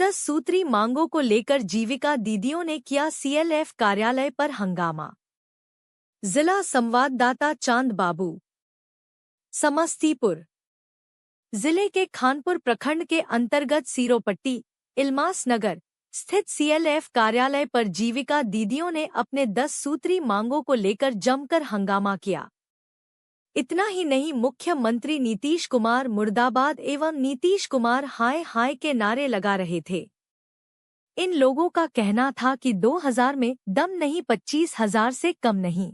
10 सूत्री मांगों को लेकर जीविका दीदियों ने किया सीएलएफ कार्यालय पर हंगामा। जिला संवाददाता चांद बाबू, समस्तीपुर। जिले के खानपुर प्रखंड के अंतर्गत सीरोपट्टी, इल्मास नगर स्थित सीएलएफ कार्यालय पर जीविका दीदियों ने अपने 10 सूत्री मांगों को लेकर जमकर हंगामा किया। इतना ही नहीं, मुख्यमंत्री नीतीश कुमार मुर्दाबाद एवं नीतीश कुमार हाय हाय के नारे लगा रहे थे। इन लोगों का कहना था कि 2000 में दम नहीं, 25,000 से कम नहीं।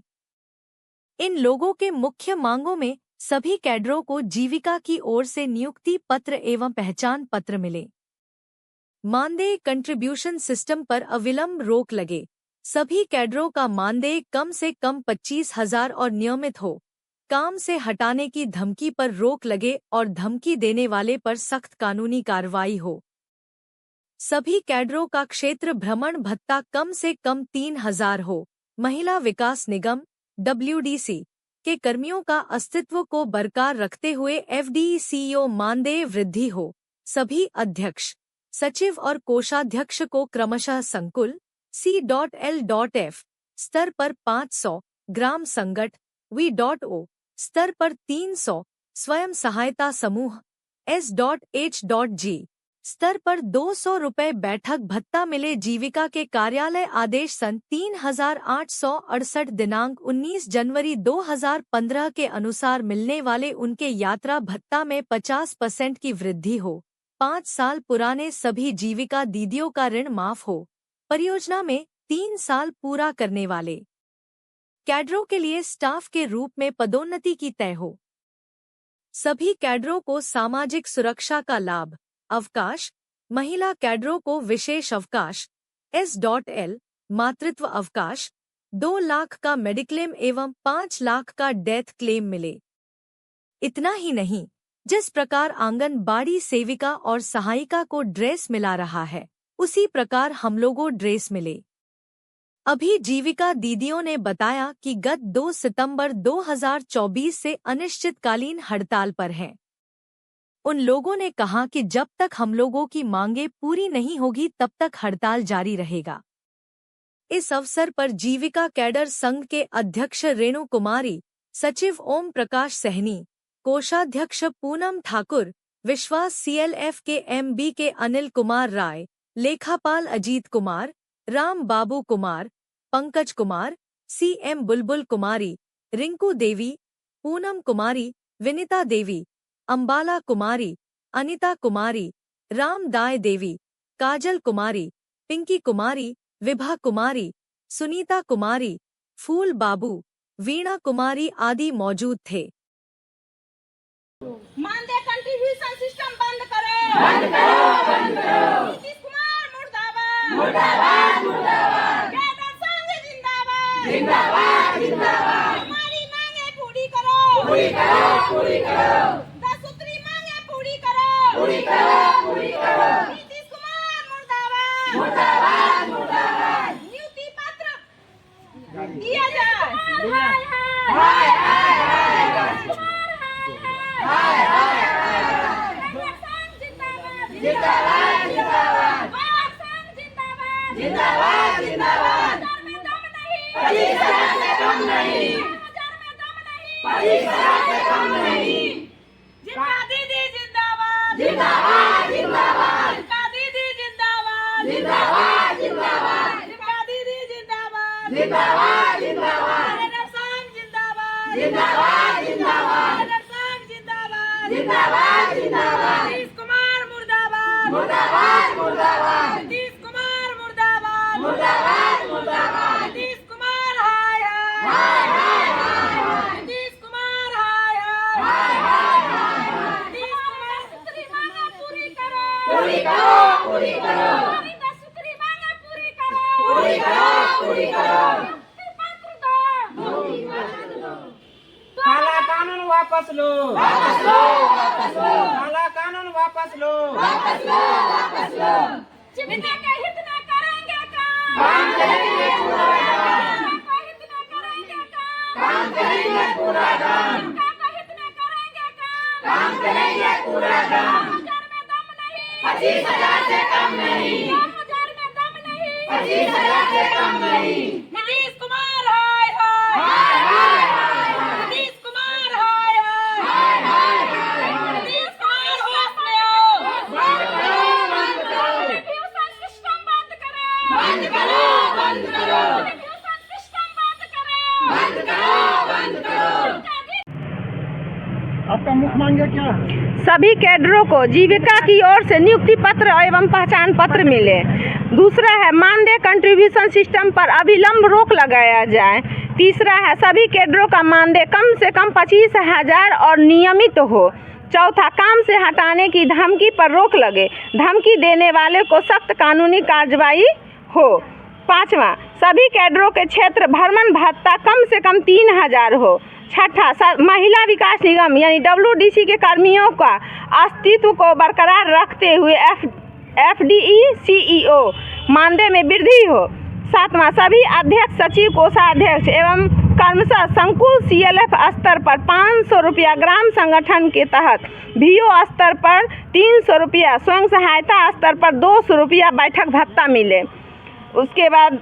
इन लोगों के मुख्य मांगों में सभी कैडरों को जीविका की ओर से नियुक्ति पत्र एवं पहचान पत्र मिले, मानदेय कंट्रीब्यूशन सिस्टम पर अविलंब रोक लगे, सभी कैडरों का मानदेय कम से कम 25,000 और नियमित हो, काम से हटाने की धमकी पर रोक लगे और धमकी देने वाले पर सख्त कानूनी कार्रवाई हो। सभी कैडरों का क्षेत्र भ्रमण भत्ता कम से कम 3,000 हो। महिला विकास निगम WDC के कर्मियों का अस्तित्व को बरकरार रखते हुए FDCO मानदेय वृद्धि हो। सभी अध्यक्ष, सचिव और कोषाध्यक्ष को क्रमशः संकुल C.L.F स्तर पर 500, ग्राम संगठ V.O स्तर पर 300, स्वयं सहायता समूह S.H.G स्तर पर 200 रुपये बैठक भत्ता मिले। जीविका के कार्यालय आदेश सन 3868 दिनांक 19 जनवरी 2015 के अनुसार मिलने वाले उनके यात्रा भत्ता में 50% की वृद्धि हो। 5 साल पुराने सभी जीविका दीदियों का ऋण माफ हो। परियोजना में 3 साल पूरा करने वाले कैडरों के लिए स्टाफ के रूप में पदोन्नति की तय हो। सभी कैडरों को सामाजिक सुरक्षा का लाभ, अवकाश, महिला कैडरों को विशेष अवकाश S.L, मातृत्व अवकाश, 2 लाख का मेडिक्लेम एवं 5 लाख का डेथ क्लेम मिले। इतना ही नहीं, जिस प्रकार आंगनबाड़ी सेविका और सहायिका को ड्रेस मिला रहा है, उसी प्रकार हम लोगों ड्रेस मिले। अभी जीविका दीदियों ने बताया कि गत 2 सितंबर 2024 से अनिश्चितकालीन हड़ताल पर हैं। उन लोगों ने कहा कि जब तक हम लोगों की मांगें पूरी नहीं होगी तब तक हड़ताल जारी रहेगा। इस अवसर पर जीविका कैडर संघ के अध्यक्ष रेणु कुमारी, सचिव ओम प्रकाश सहनी, कोषाध्यक्ष पूनम ठाकुर, विश्वास CLF के MB के अनिल कुमार राय, लेखापाल अजीत कुमार, राम बाबू कुमार, पंकज कुमार, CM बुलबुल कुमारी, रिंकू देवी, पूनम कुमारी, विनीता देवी, अंबाला कुमारी, अनिता कुमारी, रामदाय देवी, काजल कुमारी, पिंकी कुमारी, विभा कुमारी, सुनीता कुमारी, फूल बाबू, वीणा कुमारी आदि मौजूद थे। मानदेय कंट्रीब्यूशन सिस्टम बंद करो, बंद करो, बंद करो। नीतीश कुमार मुर्दाबाद, मुर्दाबाद, मुर्दाबाद। कैडर संघ जिंदाबाद, जिंदाबाद, जिंदाबाद। हमारी मांगे पूरी करो, पूरी करो, पूरी करो। 10 सूत्री मांगे पूरी करो, पूरी करो, पूरी करो। नीतीश कुमार मुर्दाबाद, मुर्दाबाद, मुर्दाबाद। नियुक्ति पत्र दिया जाए। हाय हाय हाय हाय हाय हाय हाय। जिंदाबाद, जिंदाबाद, जिंदाबाद, जिंदाबाद। 2000 में दम नहीं, 25,000 से कम नहीं, 2000 में दम नहीं, 25,000 से कम नहीं। जिंदा दीदी जिंदाबाद, जिंदाबाद, जिंदाबाद। जिंदा दीदी जिंदाबाद, जिंदाबाद, जिंदाबाद। जिंदा दीदी जिंदाबाद, जिंदाबाद, जिंदाबाद। कैडर संघ जिंदाबाद, जिंदाबाद, जिंदाबाद। कैडर संघ जिंदाबाद, जिंदाबाद, जिंदाबाद। नीतीश कुमार मुर्दाबाद, मुर्दाबाद, मुर्दाबाद। नीतीश कुमार मुर्दाबाद, मुर्दाबाद, मुर्दाबाद। नीतीश कुमार हाय हाय हाय हाय। नीतीश कुमार हाय हाय हाय हाय। नीतीश कुमार सूत्री मांगे पूरी करो, पूरी करो, पूरी करो। हमारी 10 सूत्री मांगे पूरी करो, पूरी करो, पूरी करो। पत्र दो, काला कानून वापस लो, वापस लो, वापस लो। काला कानून वापस लो, वापस लो, वापस लो। जीविका के हित में करेंगे काम, काम करेंगे पूरा काम, जीविका के हित में करेंगे काम, काम करेंगे पूरा काम, जीविका के हित में करेंगे काम, काम करेंगे पूरा काम। 2000 में दम नहीं, 25,000 से कम नहीं, नीतीश कुमार हाय हाय, नीतीश कुमार हाय हाय, नीतीश कुमार होश में आओ, डिफ्यूजन सिस्टम बंद करो, बंद करो, बंद करो, डिफ्यूजन सिस्टम बंद करो, बंद करो, बंद करो। आपका मुख्य मांग क्या है? सभी कैडरों को जीविका की ओर से नियुक्ति पत्र एवं पहचान पत्र मिले। दूसरा है मानदेय कंट्रीब्यूशन सिस्टम पर अविलंब रोक लगाया जाए। तीसरा है सभी कैडरों का मानदेय कम से कम 25,000 और नियमित हो। चौथा, काम से हटाने की धमकी पर रोक लगे, धमकी देने वाले को सख्त कानूनी कार्रवाई हो। पाँचवा, सभी कैडरों के क्षेत्र भ्रमण भत्ता कम से कम 3,000 हो। छठा, महिला विकास निगम यानी WDC के कर्मियों का अस्तित्व को बरकरार रखते हुए FDE CEO मानदेय में वृद्धि हो। सातवां, सभी अध्यक्ष, सचिव, कोषाध्यक्ष एवं कर्मशः संकुल CLF स्तर पर 500 रुपया, ग्राम संगठन के तहत VO स्तर पर 300 रुपया, स्वयं सहायता स्तर पर 200 रुपया बैठक भत्ता मिले। उसके बाद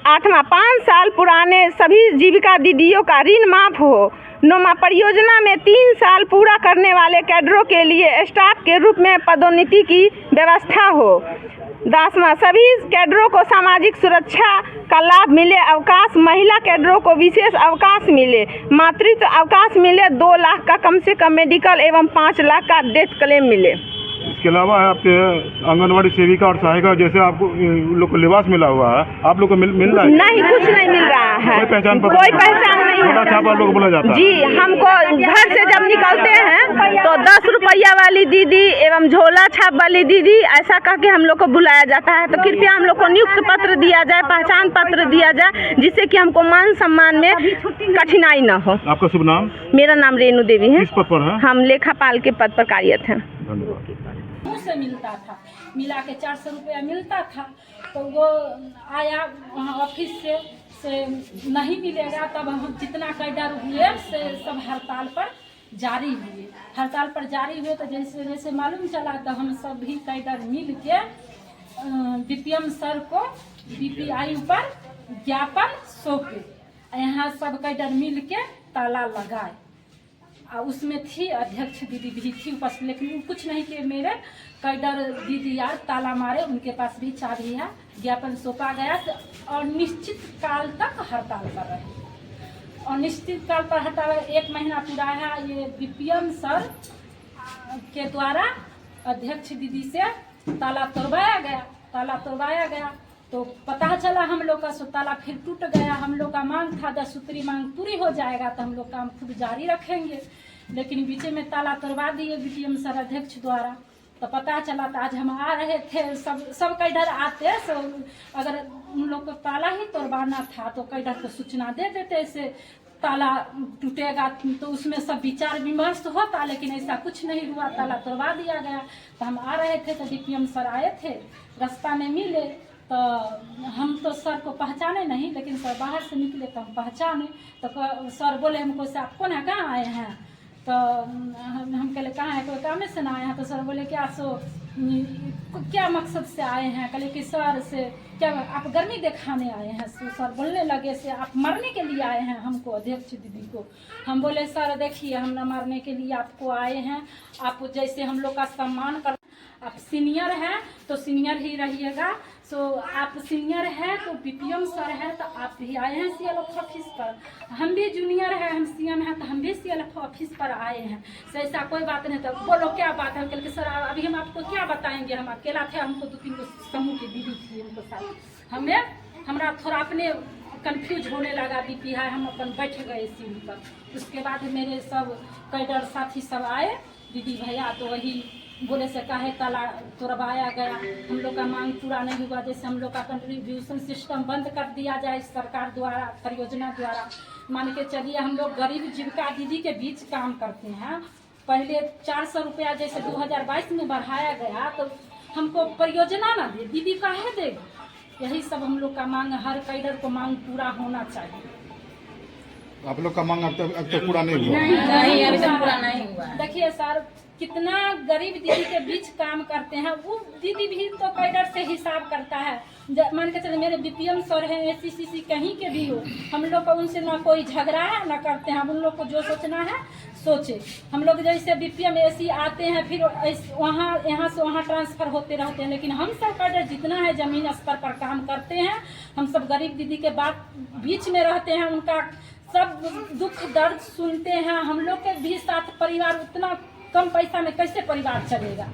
आठवां, 5 साल पुराने सभी जीविका दीदियों का ऋण माफ हो। नौवां, परियोजना में 3 साल पूरा करने वाले कैडरों के लिए स्टाफ के रूप में पदोन्नति की व्यवस्था हो। 10वां, सभी कैडरों को सामाजिक सुरक्षा का लाभ मिले, अवकाश, महिला कैडरों को विशेष अवकाश मिले, मातृत्व अवकाश मिले, 2 लाख का कम से कम मेडिकल एवं 5 लाख का डेथ क्लेम मिले। इसके अलावा आपके आंगनवाड़ी सेविका और सहायिका जैसे आपको लोग को लिबास मिला हुआ है, आप लोग को मिल रहा है? नहीं, कुछ नहीं मिल रहा है। कोई पहचान नहीं झोला छाप आप लोग बोला जाता है? जी, हमको घर से जब निकलते हैं तो 10 रुपया वाली दीदी एवं झोला छाप वाली दीदी ऐसा कह के हम लोग को बुलाया जाता है। तो कृपया हम लोग को नियुक्त पत्र दिया जाए, पहचान पत्र दिया जाए, जिससे कि हमको मान सम्मान में कठिनाई न हो। आपका शुभ नाम? मेरा नाम रेणु देवी है। किस पद पर है? हम लेखापाल के पद पर कार्यरत हैं। धन्यवाद। से मिलता था, मिला के 400 रुपया मिलता था। तो वो आया वहाँ ऑफिस से नहीं मिलेगा, तब हम जितना कैडर हुए से सब हड़ताल पर जारी हुए। हड़ताल पर जारी हुए तो जैसे जैसे मालूम चला तो हम सभी कैडर मिल के DPM सर को BPI पर ज्ञापन सौंपे। यहाँ सब कैडर मिल के ताला लगाए। उसमें थी अध्यक्ष दीदी भी थी उपस्थित, लेकिन कुछ नहीं किए। मेरे कैडर दीदी यार ताला मारे, उनके पास भी चाबी है। ज्ञापन सौंपा गया और निश्चित काल तक हड़ताल पर रहे। और निश्चित काल पर हड़ताल 1 महीना पूरा है। ये DPM सर के द्वारा अध्यक्ष दीदी से ताला तोड़वाया गया। तो पता चला हम लोग का ताला फिर टूट गया। हम लोग का मांग था 10 सूत्री मांग पूरी हो जाएगा तो हम लोग काम खुद जारी रखेंगे, लेकिन बीच में ताला तोड़वा दिए DPM सर अध्यक्ष द्वारा। तो पता चला तो आज हम आ रहे थे, सब कैडर आते, सब अगर उन लोग को ताला ही तोड़वाना था तो कैडर को सूचना दे देते से ताला टूटेगा, तो उसमें सब विचार विमर्श होता, लेकिन ऐसा कुछ नहीं हुआ, ताला तोड़वा दिया गया। तो हम आ रहे थे तो DPM सर आए थे, रास्ता में मिले। तो हम तो सर को पहचाने नहीं, लेकिन सर बाहर से निकले तो हम पहचाने। तो सर बोले हमको से आप कौन है, कहाँ आए हैं? तो हम कहले कहाँ है, कोई काम से ना आए हैं। तो सर बोले क्या मकसद से आए हैं? कहले कि सर से क्या आप गर्मी दिखाने आए हैं? तो सर बोलने लगे से आप मरने के लिए आए हैं हमको, अध्यक्ष दीदी को। हम बोले सर देखिए, हम न मरने के लिए आपको आए हैं, आप जैसे हम लोग का सम्मान कर, आप सीनियर हैं तो सीनियर ही रहिएगा। सो आप सीनियर हैं तो BPM सर है तो आप भी आए हैं CLF ऑफिस पर। हम भी जूनियर हैं, हम CM हैं तो हम भी CLF ऑफिस पर आए हैं। सो ऐसा कोई बात नहीं। तो बोलो क्या बात है? कहते सर अभी हम आपको क्या बताएंगे, हम अकेला थे, हमको 2-3 को समूह की दीदी थी उनको साथ। हमरा थोड़ा अपने कंफ्यूज होने लगा BP है, हम अपन बैठ गए सीढ़ी पर। उसके बाद मेरे सब कैडर साथी सब आए, दीदी भैया, तो वही बोले से काहे ताला तोड़वाया गया, हम लोग का मांग पूरा नहीं हुआ, जैसे हम लोग का कंट्रीब्यूशन सिस्टम बंद कर दिया जाए सरकार द्वारा, परियोजना द्वारा। मान के चलिए हम लोग गरीब जीविका दीदी के बीच काम करते हैं। पहले 400 रुपया जैसे 2022 में बढ़ाया गया, तो हमको परियोजना ना दे, दीदी काहे देगा? यही सब हम लोग का मांग, हर कैडर को मांग पूरा होना चाहिए। आप लोग का मांग अब तक पूरा नहीं हुआ? नहीं, अभी तक पूरा नहीं हुआ है। देखिए सर, कितना गरीब दीदी के बीच काम करते हैं, वो दीदी भी तो कैडर से हिसाब करता है। मान के चले मेरे बीपीएम सर हैं, एसीसीसी कहीं के भी हो, हम लोग का उनसे ना कोई झगड़ा है ना करते हैं। हम उन लोग को जो सोचना है सोचे। हम लोग जैसे बीपीएम एसी आते हैं, फिर वहाँ यहाँ से वहाँ ट्रांसफर होते रहते हैं, लेकिन हम सब कैडर जितना है जमीन स्तर पर काम करते हैं। हम सब गरीब दीदी के बात बीच में रहते हैं, उनका सब दुख दर्द सुनते हैं। हम लोग के भी साथ परिवार उतना कम पैसा में कैसे परिवार चलेगा,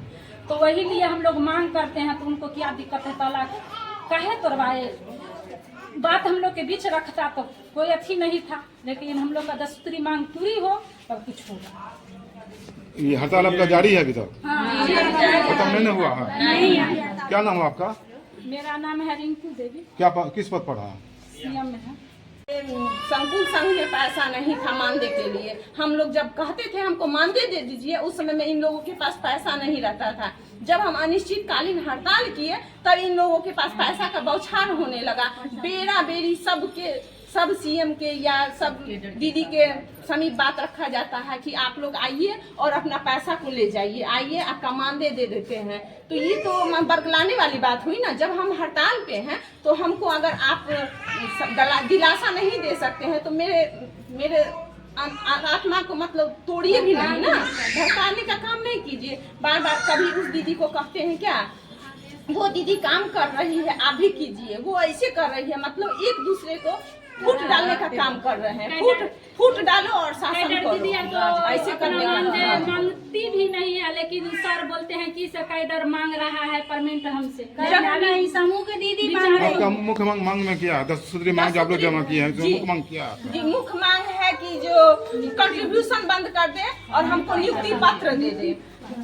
तो वही लिए हम लोग मांग करते हैं। तो उनको क्या दिक्कत है, तलाक काहे तोड़वाए, बात हम लोग के बीच रखता तो कोई अच्छी नहीं था, लेकिन हम लोग का 10 सूत्री मांग पूरी हो तब कुछ होगा। ये हड़ताल आपका जारी है अभी तक? हाँ, खत्म नहीं हुआ है? नहीं। क्या नाम है आपका? मेरा नाम है रिंकू देवी, किस पद पर है? सीएम में है। संकुल संघ में पैसा नहीं था मानदेय के लिए। हम लोग जब कहते थे हमको मानदेय दे दीजिए, उस समय में इन लोगों के पास पैसा नहीं रहता था। जब हम अनिश्चितकालीन हड़ताल किए तब इन लोगों के पास पैसा का बौछार होने लगा। बेरा बेरी सब सीएम के या सब दीदी के समीप बात रखा जाता है कि आप लोग आइए और अपना पैसा को ले जाइए, आइए आपका मानदेय दे देते हैं। तो ये तो बरगलाने वाली बात हुई ना। जब हम हड़ताल पे हैं तो हमको अगर आप दिलासा नहीं दे सकते हैं तो मेरे आत्मा को मतलब तोड़िए भी नहीं ना, भड़काने का काम नहीं कीजिए। बार बार कभी उस दीदी को कहते हैं क्या, वो दीदी काम कर रही है आप भी कीजिए, वो ऐसे कर रही है, मतलब एक दूसरे को फूट डालने का काम कर रहे हैं। फूट डालो और शासन करो, ऐसे करने का मांगती भी नहीं है, लेकिन सर बोलते हैं कि कैडर मांग रहा है परमिट हमसे। समूह के दीदी आपका मुख्य मांग में क्या 10 सूत्री मांग जो आप लोग जमा किए हैं, तो मुख्य मांग क्या? जी, मुख्य मांग है कि जो कंट्रीब्यूशन बंद कर दे और हमको नियुक्ति पत्र दे दे।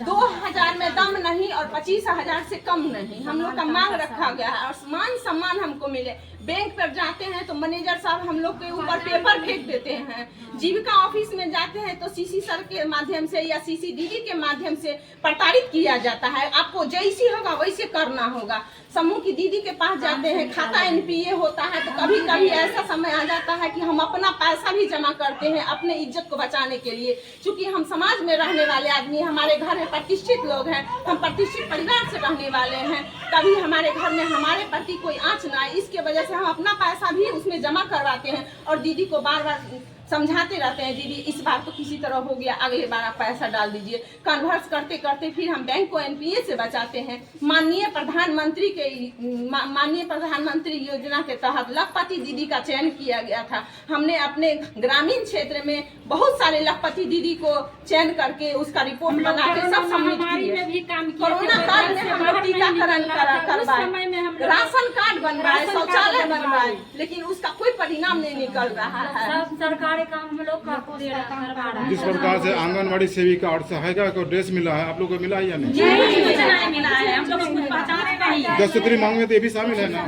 2000 में दम नहीं और 25,000 से कम नहीं, हम लोग का मांग रखा गया है। और मान सम्मान हमको मिले। बैंक पर जाते हैं तो मैनेजर साहब हम लोग के ऊपर पेपर फेंक देते हैं। जीविका ऑफिस में जाते हैं तो सीसी सर के माध्यम से या सीसी दीदी के माध्यम से प्रताड़ित किया जाता है, आपको जैसी होगा वैसे करना होगा। समूह की दीदी के पास जाते हैं, खाता एनपीए होता है, तो कभी कभी ऐसा समय आ जाता है कि हम अपना पैसा भी जमा करते हैं अपने इज्जत को बचाने के लिए। क्योंकि हम समाज में रहने वाले आदमी, हमारे घर में प्रतिष्ठित लोग हैं, हम प्रतिष्ठित परिवार से रहने वाले हैं। कभी हमारे घर में हमारे प्रति कोई आँच ना आए, इसके वजह से हम अपना पैसा भी उसमें जमा करवाते हैं और दीदी को बार बार समझाते रहते हैं, दीदी इस बार तो किसी तरह हो गया, अगले बार आप पैसा डाल दीजिए। कन्वर्स करते करते फिर हम बैंक को एनपीए से बचाते हैं। माननीय प्रधानमंत्री योजना के तहत लखपति दीदी का चयन किया गया था। हमने अपने ग्रामीण क्षेत्र में बहुत सारे लखपति दीदी को चयन करके उसका रिपोर्ट बना के सब सबमिट किए। कोरोना काल में हम लोग टीकाकरण करवाए, राशन कार्ड बनवाए, शौचालय बनवाए, लेकिन उसका कोई परिणाम नहीं निकल रहा है। सरकारी काम हम लोग कर रहा है। जिस प्रकार से आंगनवाड़ी सेविका और सहायिका को ड्रेस मिला है, आप लोग को मिला है या नहीं? नहीं मिला है, हम लोग कुछ पहचाने नहीं। 10 सूत्री मांग में तो ये भी शामिल है ना?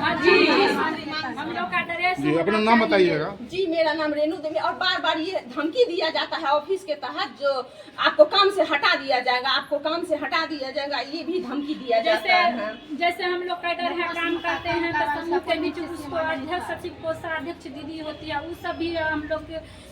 हम लोग का ड्रेस। जी, अपना नाम बताइएगा। जी, मेरा नाम रेणु देवी। और बार बार ये धमकी दिया जाता है ऑफिस के तहत, जो आपको काम से हटा दिया जाएगा, आपको काम से हटा दिया जाएगा, ये भी धमकी दिया जाता है। जैसे हम लोग कैडर है काम करते हैं तो समूह के बीच उसको अध्यक्ष सचिव कोषाध्यक्ष दीदी होती है, उस सब भी हम लोग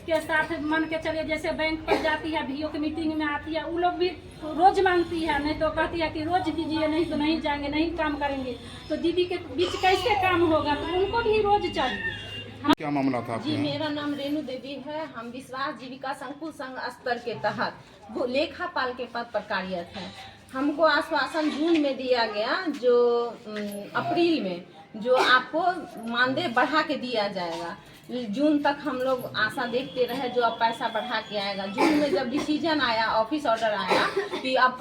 के साथ मान के चलिए। जैसे बैंक पर जाती है, भीओ की मीटिंग में आती है, वो लोग भी रोज मांगती है, नहीं तो कहती है कि रोज दीजिए, नहीं तो नहीं जाएंगे, नहीं काम करेंगे। तो दीदी के बीच कैसे काम होगा, तो उनको भी रोज चाहिए। क्या मामला था आपके? जी, मेरा नाम रेणु देवी है। हम विश्वास जीविका संकुल संघ स्तर के तहत वो लेखापाल के पद पर कार्यरत है। हमको आश्वासन जून में दिया गया, जो अप्रैल में जो आपको मानदेय बढ़ा के दिया जाएगा। जून तक हम लोग आशा देखते रहे जो अब पैसा बढ़ा के आएगा। जून में जब डिसीजन आया, ऑफिस ऑर्डर आया कि अब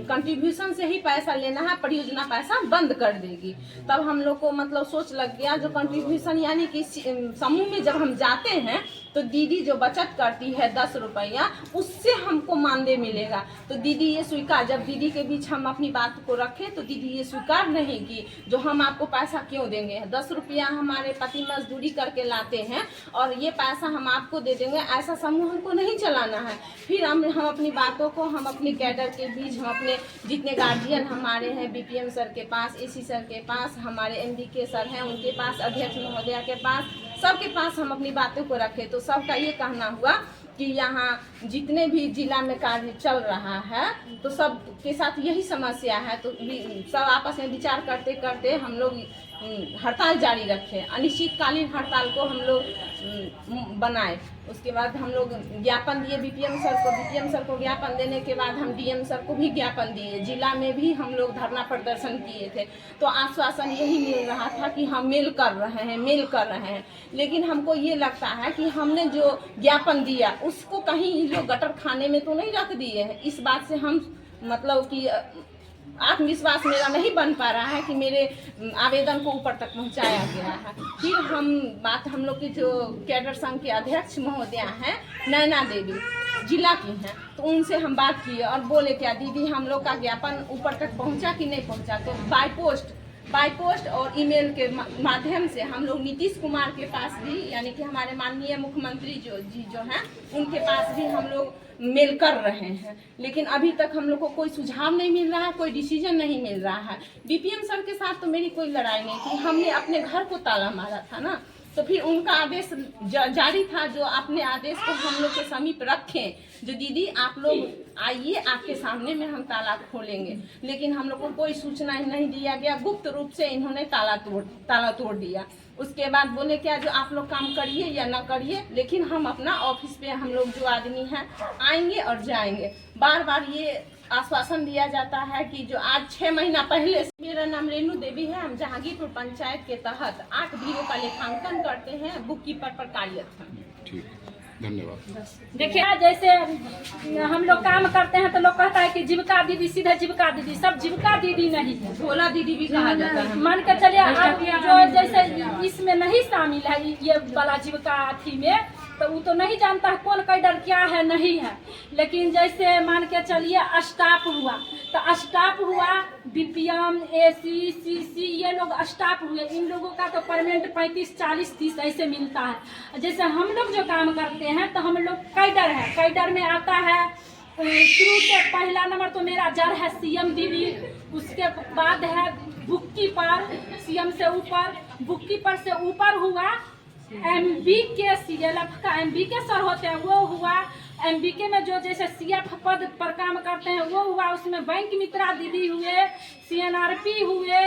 कंट्रीब्यूशन से ही पैसा लेना है, परियोजना पैसा बंद कर देगी, तब हम लोग को मतलब सोच लग गया जो कंट्रीब्यूशन यानी कि समूह में जब हम जाते हैं तो दीदी जो बचत करती है 10 रुपया, उससे हमको मानदेय मिलेगा। तो दीदी ये स्वीकार, जब दीदी के बीच हम अपनी बात को रखें तो दीदी ये स्वीकार नहीं की जो हम आपको पैसा क्यों देंगे, 10 रुपया हमारे पति मजदूरी करके लाते हैं और ये पैसा हम आपको दे देंगे, ऐसा समूह हमको नहीं चलाना है। फिर हम अपनी बातों को हम अपने कैडर के बीच, हम अपने जितने गार्जियन हमारे हैं, बीपीएम सर के पास, एसी सर के पास, हमारे एमडी के सर हैं उनके पास, अध्यक्ष महोदया के पास, सबके पास हम अपनी बातों को रखें। तो सबका ये कहना हुआ कि यहाँ जितने भी जिला में कार्य चल रहा है तो सब के साथ यही समस्या है, तो सब आपस में विचार करते करते हम लोग हड़ताल जारी रखें। अनिश्चितकालीन हड़ताल को हम लोग बनाए। उसके बाद हम लोग ज्ञापन दिए बीपीएम सर को ज्ञापन देने के बाद हम डीएम सर को भी ज्ञापन दिए। जिला में भी हम लोग धरना प्रदर्शन किए थे। तो आश्वासन यही मिल रहा था कि हम मेल कर रहे हैं, लेकिन हमको ये लगता है कि हमने जो ज्ञापन दिया उसको कहीं लोग गटर खाने में तो नहीं रख दिए हैं। इस बात से हम मतलब कि आत्मविश्वास मेरा नहीं बन पा रहा है कि मेरे आवेदन को ऊपर तक पहुंचाया गया है। फिर हम लोग की जो कैडर संघ के अध्यक्ष महोदया हैं नैना देवी जिला की हैं, तो उनसे हम बात किए और बोले क्या दीदी हम लोग का ज्ञापन ऊपर तक पहुंचा कि नहीं पहुंचा। तो बाय पोस्ट और ईमेल के माध्यम से हम लोग नीतीश कुमार के पास भी, यानी कि हमारे माननीय मुख्यमंत्री जो हैं उनके पास भी हम लोग मेल कर रहे हैं, लेकिन अभी तक हम लोग को कोई सुझाव नहीं मिल रहा है, कोई डिसीजन नहीं मिल रहा है। बीपीएम सर के साथ तो मेरी कोई लड़ाई नहीं थी, हमने अपने घर को ताला मारा था ना, तो फिर उनका आदेश जारी था जो अपने आदेश को हम लोग के समीप रखें, जो दीदी आप लोग आइए आपके सामने में हम ताला खोलेंगे, लेकिन हम लोग को कोई सूचना नहीं दिया गया। गुप्त रूप से इन्होंने ताला तोड़ दिया। उसके बाद बोले क्या जो आप लोग काम करिए या ना करिए, लेकिन हम अपना ऑफिस पे हम लोग जो आदमी हैं आएंगे और जाएंगे। बार बार ये आश्वासन दिया जाता है कि जो आज 6 महीना पहले। मेरा नाम रेणु देवी है। हम जहांगीरपुर पंचायत के तहत 8 बीओ का लेखांकन करते हैं, बुक कीपर पर कार्यरत हैं। ठीक, धन्यवाद। देखिए जैसे हम लोग काम करते हैं तो लोग कहता है कि जीविका दीदी, सीधे जीविका दीदी, सब जीविका दीदी नहीं है, भोला दीदी भी कहा जाता है। मान के चलिए आप जो जैसे इसमें नहीं शामिल है ये वाला जीविका अथी में, तो वो तो नहीं जानता है कौन कैडर क्या है नहीं है। लेकिन जैसे मान के चलिए स्टाफ हुआ, तो स्टाफ हुआ बीपीएम एसी सीसी, ये लोग स्टाफ हुए, इन लोगों का तो परमानेंट 35 40 30 ऐसे मिलता है। जैसे हम लोग जो काम करते हैं तो हम लोग कैडर है, कैडर में आता है शुरू से पहला नंबर तो मेरा जड़ है सीएम दीदी, उसके बाद है बुक कीपर, सीएम से ऊपर बुक कीपर से ऊपर हुआ MBK CLF का MBK सर होते हैं वो हुआ। MBK में जो जैसे CF पद पर काम करते हैं वो हुआ, उसमें बैंक मित्रा दीदी हुए, CNRP हुए,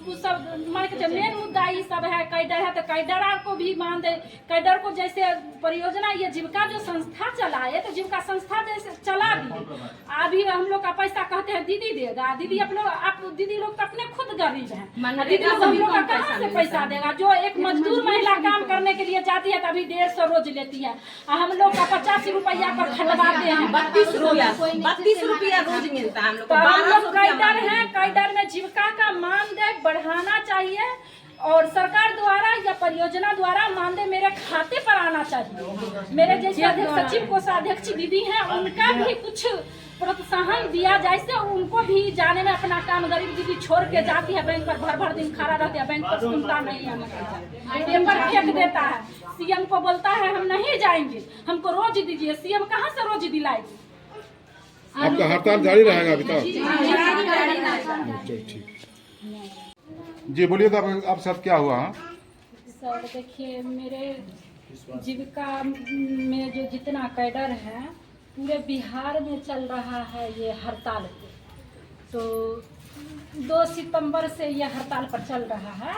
वो सब मान के मेन मुद्दा ये सब है। कैडर है तो कैडर को भी मान दे, कैडर को जैसे परियोजना ये जीविका जो संस्था चलाए तो जीविका संस्था जैसे चला दिए। अभी हम लोग का पैसा कहते हैं दीदी देगा, दीदी आप दीदी लोग तो अपने खुद गरीब हैं, दीदी लोग हम लोग का कहाँ से पैसा देगा। जो एक मजदूर महिला काम करने के लिए जाती है तभी 150 रोज लेती है, हम लोग का 85 रुपया पर खटवाते हैं, 32 रुपया रोज मिलता है हम लोग को। हम लोग कैडर हैं, कैडर में जीविका का मानदेय बढ़ाना चाहिए और सरकार द्वारा या परियोजना द्वारा मानदेय मेरे खाते पर आना चाहिए। मेरे जैसे अध्यक्ष सचिव कोषाध्यक्ष दीदी हैं उनका भी कुछ प्रोत्साहन दिया जाए, से उनको भी जाने में अपना काम, गरीब दीदी छोड़ के जाती है बैंक पर, भर दिन खड़ा रहती है, बैंक पर सुनता नहीं है, पेपर फेंक देता है, सीएम को बोलता है हम नहीं जाएंगे, हमको रोज दीजिए। सीएम कहाँ से रोज दिलाएगी? आपका हड़ताल जारी रहेगा अभी तक? ठीक जी, बोलिए तो आप साथ क्या हुआ? सर देखिए मेरे जीविका में जो जितना कैडर है पूरे बिहार में चल रहा है ये हड़ताल पे, तो 2 सितंबर से ये हड़ताल पर चल रहा है।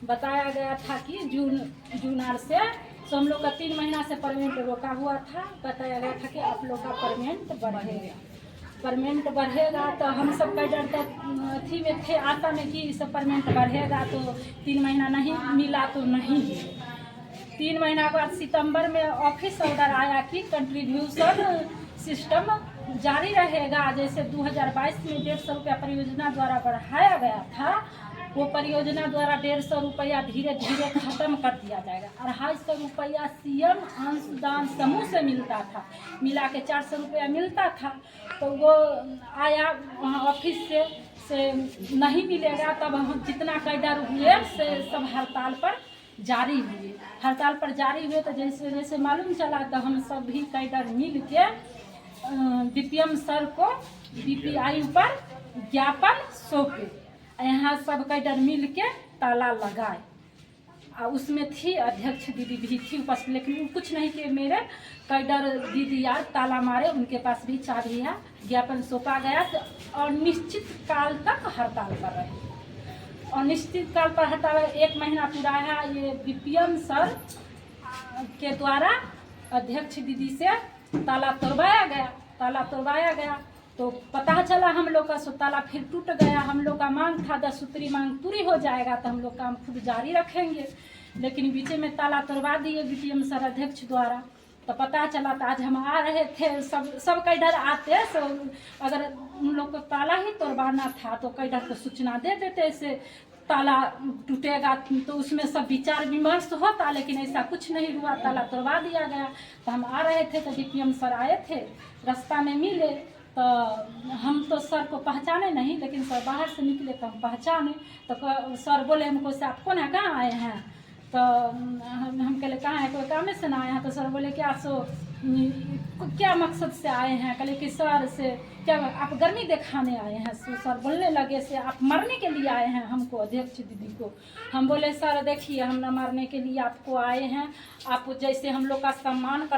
बताया गया था कि जून से, तो हम लोग का 3 महीना से परमानेंट रोका हुआ था। बताया गया था कि आप लोग का परमानेंट बढ़ेगा तो हम सब कैडर तक थी में थे, आशा में कि सब परमानेंट बढ़ेगा, तो 3 महीना नहीं मिला तो नहीं। 3 महीना के बाद सितंबर में ऑफिस ऑर्डर आया कि कंट्रीब्यूशन सिस्टम जारी रहेगा। जैसे 2022 में 150 रुपया परियोजना द्वारा बढ़ाया गया था, वो परियोजना द्वारा 150 रुपया धीरे धीरे खत्म कर दिया जाएगा। 250 रुपया सीएम अंशदान समूह से मिलता था, मिला के 400 रुपया मिलता था। तो वो आया वहाँ ऑफिस से नहीं मिलेगा, तब हम जितना कैडर हुए से सब हड़ताल पर जारी हुए। हड़ताल पर जारी हुए तो जैसे जैसे मालूम चला तो हम सभी कैडर मिल के बीपीएम सर को बीपीआई पर ज्ञापन सौंपे। यहाँ सब कैडर मिल के ताला लगाए उसमें थी अध्यक्ष दीदी भी थी उपस्थित, लेकिन कुछ नहीं किए। मेरे कैडर दीदी यार ताला मारे, उनके पास भी चाबी है, ज्ञापन सौंपा गया और निश्चित काल तक हड़ताल कर रहे हैं। और निश्चित काल पर हड़ताल 1 महीना पूरा है। ये बीपीएम सर के द्वारा अध्यक्ष दीदी से ताला तोड़वाया गया तो पता चला हम लोग का सो ताला फिर टूट गया। हम लोग का मांग था 10 सूत्री मांग पूरी हो जाएगा तो हम लोग काम खुद जारी रखेंगे, लेकिन बीच में ताला तोड़वा दिए बीपीएम सर अध्यक्ष द्वारा। तो पता चला तो आज हम आ रहे थे, सब कैडर आते, सब अगर उन लोग को ताला ही तोड़वाना था तो कैडर को सूचना दे देते, ऐसे ताला टूटेगा तो उसमें सब विचार विमर्श होता, लेकिन ऐसा कुछ नहीं हुआ, ताला तोड़वा दिया गया। तो हम आ रहे थे तो बीपीएम सर आए थे, रास्ता में मिले तो हम तो सर को पहचाने नहीं, लेकिन सर बाहर से निकले तो हम पहचाने। तो सर बोले हमको से आप कौन है, कहाँ आए हैं? तो हम कहले कहाँ है, कोई काम से ना आए हैं। तो सर बोले क्या सो क्या मकसद से आए हैं? कहले कि सर से क्या आप गर्मी दिखाने आए हैं? सो सर बोलने लगे से आप मरने के लिए आए हैं हमको, अध्यक्ष दीदी को। हम बोले सर देखिए हम न मरने के लिए आपको आए हैं, आप जैसे हम लोग का सम्मान कर